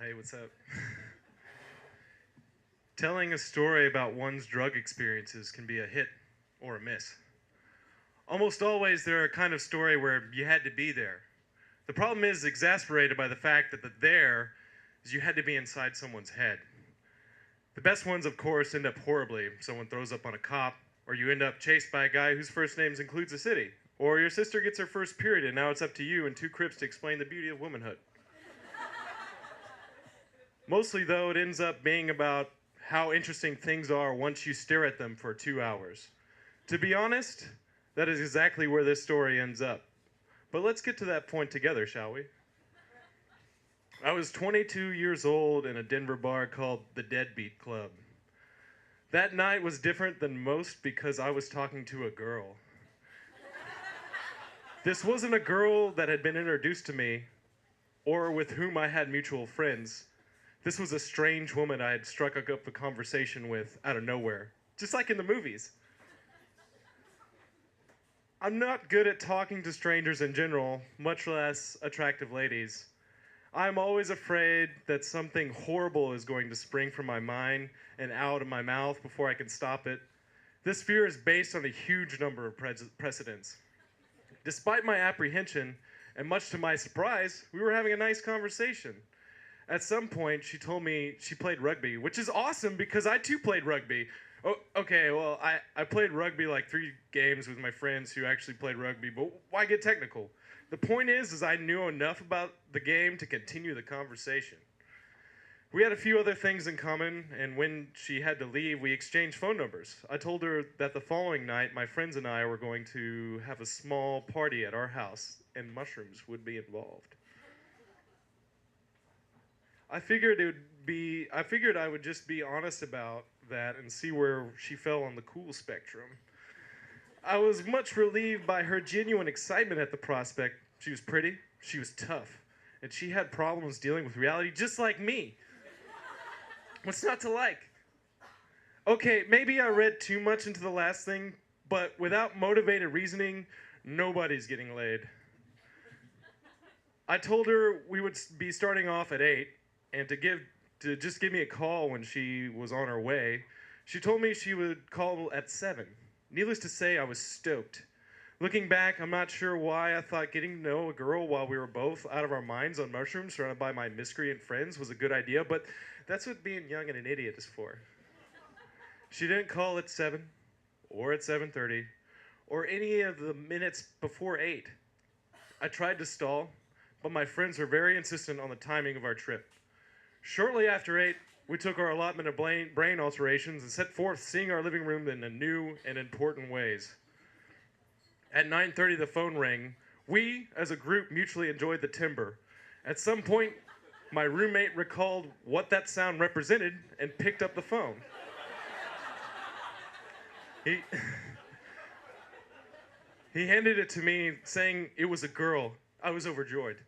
Hey, what's up? Telling a story about one's drug experiences can be a hit or a miss. Almost always, they're a kind of story where you had to be there. The problem is exasperated by the fact that the there is you had to be inside someone's head. The best ones, of course, end up horribly. Someone throws up on a cop, or you end up chased by a guy whose first name includes a city. Or your sister gets her first period, and now it's up to you and two crips to explain the beauty of womanhood. Mostly, though, it ends up being about how interesting things are once you stare at them for 2 hours. To be honest, that is exactly where this story ends up. But let's get to that point together, shall we? I was 22 years old in a Denver bar called the Deadbeat Club. That night was different than most because I was talking to a girl. This wasn't a girl that had been introduced to me or with whom I had mutual friends. This was a strange woman I had struck up a conversation with out of nowhere, just like in the movies. I'm not good at talking to strangers in general, much less attractive ladies. I'm always afraid that something horrible is going to spring from my mind and out of my mouth before I can stop it. This fear is based on a huge number of precedents. Despite my apprehension, and much to my surprise, we were having a nice conversation. At some point, she told me she played rugby, which is awesome because I too played rugby. Oh, okay, well, I played rugby like 3 games with my friends who actually played rugby, but why get technical? The point is I knew enough about the game to continue the conversation. We had a few other things in common, and when she had to leave, we exchanged phone numbers. I told her that the following night, my friends and I were going to have a small party at our house, and mushrooms would be involved. I figured I would just be honest about that and see where she fell on the cool spectrum. I was much relieved by her genuine excitement at the prospect. She was pretty, she was tough, and she had problems dealing with reality just like me. What's not to like? Okay, maybe I read too much into the last thing, but without motivated reasoning, nobody's getting laid. I told her we would be starting off at 8, and to just give me a call when she was on her way. She told me she would call at 7. Needless to say, I was stoked. Looking back, I'm not sure why I thought getting to know a girl while we were both out of our minds on mushrooms surrounded by my miscreant friends was a good idea, but that's what being young and an idiot is for. She didn't call at 7, or at 7:30, or any of the minutes before 8. I tried to stall, but my friends were very insistent on the timing of our trip. Shortly after 8, we took our allotment of brain alterations and set forth seeing our living room in a new and important ways. At 9:30, the phone rang. We, as a group, mutually enjoyed the timbre. At some point, my roommate recalled what that sound represented and picked up the phone. He, he handed it to me, saying it was a girl. I was overjoyed.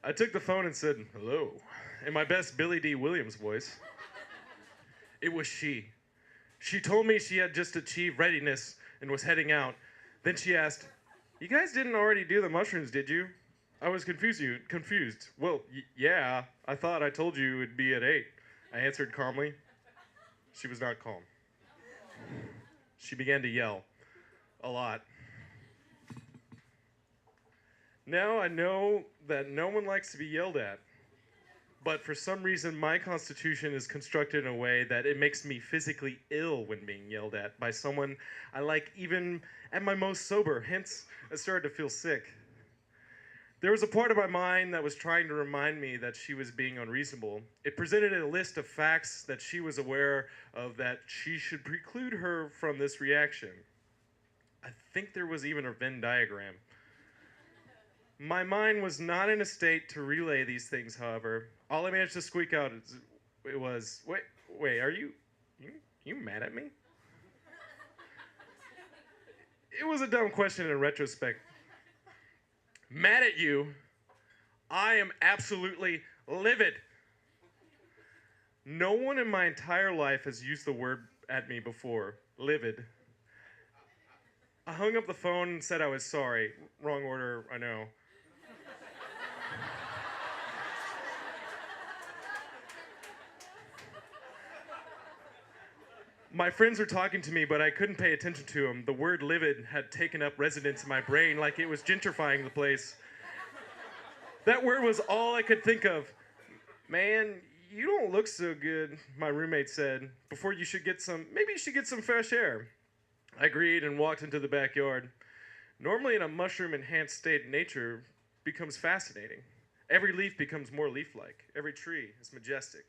I took the phone and said, "Hello," in my best Billy D. Williams voice. It was she. She told me she had just achieved readiness and was heading out. Then she asked, "You guys didn't already do the mushrooms, did you?" I was confused. "Well, yeah, I thought I told you it'd be at 8. I answered calmly. She was not calm. She began to yell. A lot. Now I know that no one likes to be yelled at, but for some reason my constitution is constructed in a way that it makes me physically ill when being yelled at by someone I like even at my most sober. Hence, I started to feel sick. There was a part of my mind that was trying to remind me that she was being unreasonable. It presented a list of facts that she was aware of that she should preclude her from this reaction. I think there was even a Venn diagram. My mind was not in a state to relay these things, however. All I managed to squeak out was, wait, are you mad at me? It was a dumb question in retrospect. Mad at you? I am absolutely livid. No one in my entire life has used the word at me before, livid. I hung up the phone and said I was sorry. Wrong order, I know. My friends were talking to me, but I couldn't pay attention to them. The word livid had taken up residence in my brain like it was gentrifying the place. That word was all I could think of. Man, you don't look so good, my roommate said. Maybe you should get some fresh air. I agreed and walked into the backyard. Normally in a mushroom-enhanced state, nature becomes fascinating. Every leaf becomes more leaf-like. Every tree is majestic.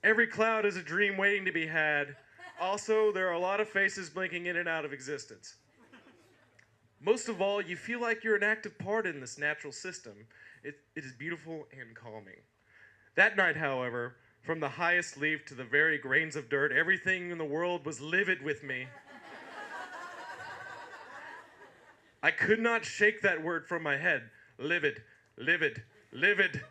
Every cloud is a dream waiting to be had. Also, there are a lot of faces blinking in and out of existence. Most of all, you feel like you're an active part in this natural system. It is beautiful and calming. That night, however, from the highest leaf to the very grains of dirt, everything in the world was livid with me. I could not shake that word from my head. Livid, livid, livid.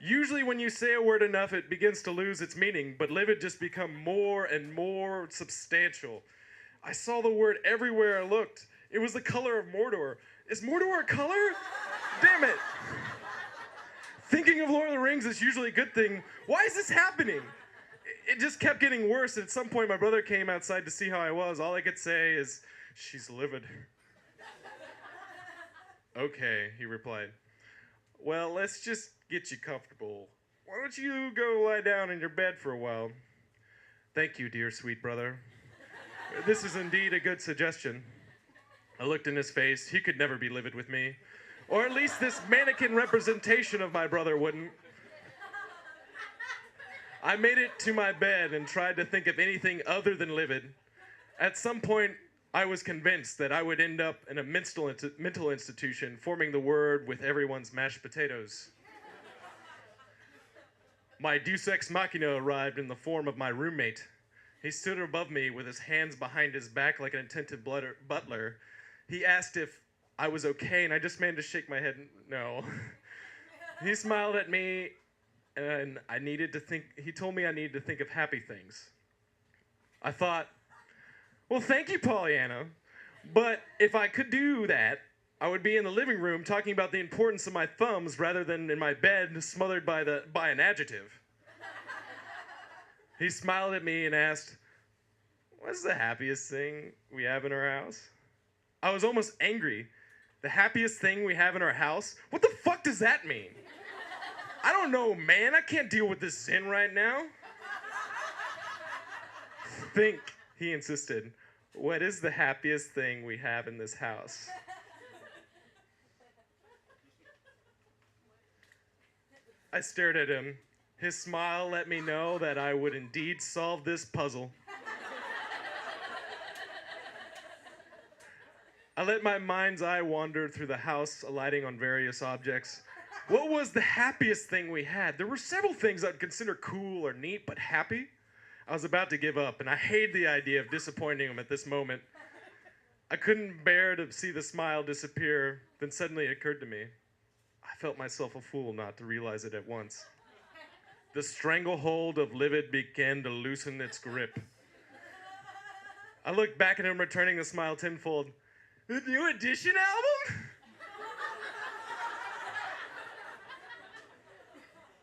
Usually when you say a word enough, it begins to lose its meaning, but livid just become more and more substantial. I saw the word everywhere I looked. It was the color of Mordor. Is Mordor a color? Damn it. Thinking of Lord of the Rings is usually a good thing. Why is this happening? It just kept getting worse. At some point, my brother came outside to see how I was. All I could say is, she's livid. Okay, he replied. Well, let's just get you comfortable. Why don't you go lie down in your bed for a while? Thank you, dear sweet brother. This is indeed a good suggestion. I looked in his face. He could never be livid with me. Or at least this mannequin representation of my brother wouldn't. I made it to my bed and tried to think of anything other than livid. At some point, I was convinced that I would end up in a mental institution forming the word with everyone's mashed potatoes. My deus ex machina arrived in the form of my roommate. He stood above me with his hands behind his back like an attentive butler. He asked if I was okay, and I just managed to shake my head no. He smiled at me, and he told me I needed to think of happy things. I thought, well, thank you, Pollyanna. But if I could do that, I would be in the living room talking about the importance of my thumbs rather than in my bed smothered by an adjective. He smiled at me and asked, what's the happiest thing we have in our house? I was almost angry. The happiest thing we have in our house? What the fuck does that mean? I don't know, man. I can't deal with this sin right now. Think, he insisted. What is the happiest thing we have in this house? I stared at him. His smile let me know that I would indeed solve this puzzle. I let my mind's eye wander through the house, alighting on various objects. What was the happiest thing we had? There were several things I'd consider cool or neat, but happy? I was about to give up, and I hated the idea of disappointing him at this moment. I couldn't bear to see the smile disappear. Then suddenly it occurred to me. I felt myself a fool not to realize it at once. The stranglehold of livid began to loosen its grip. I looked back at him, returning the smile tenfold. The New Edition album?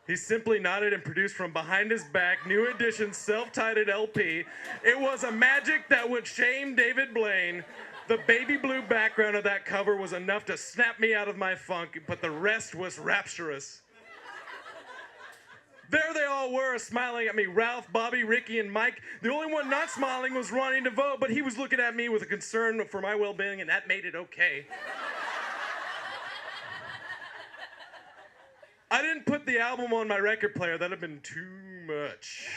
He simply nodded and produced from behind his back New Edition's self-titled LP. It was a magic that would shame David Blaine. The baby blue background of that cover was enough to snap me out of my funk, but the rest was rapturous. There they all were, smiling at me. Ralph, Bobby, Ricky, and Mike. The only one not smiling was Ronnie DeVoe, but he was looking at me with a concern for my well-being, and that made it okay. I didn't put the album on my record player. That'd have been too much.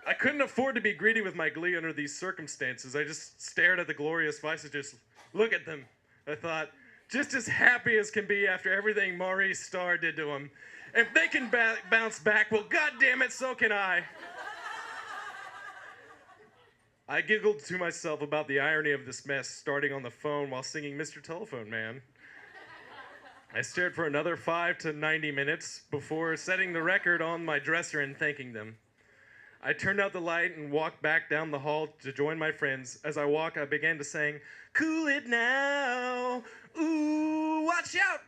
I couldn't afford to be greedy with my glee under these circumstances. I just stared at the glorious vices, just look at them. I thought, just as happy as can be after everything Maurice Starr did to him. If they can bounce back, well, goddamn it, so can I. I giggled to myself about the irony of this mess, starting on the phone while singing Mr. Telephone Man. I stared for another 5 to 90 minutes before setting the record on my dresser and thanking them. I turned out the light and walked back down the hall to join my friends. As I walked, I began to sing, "Cool it now, ooh, watch out,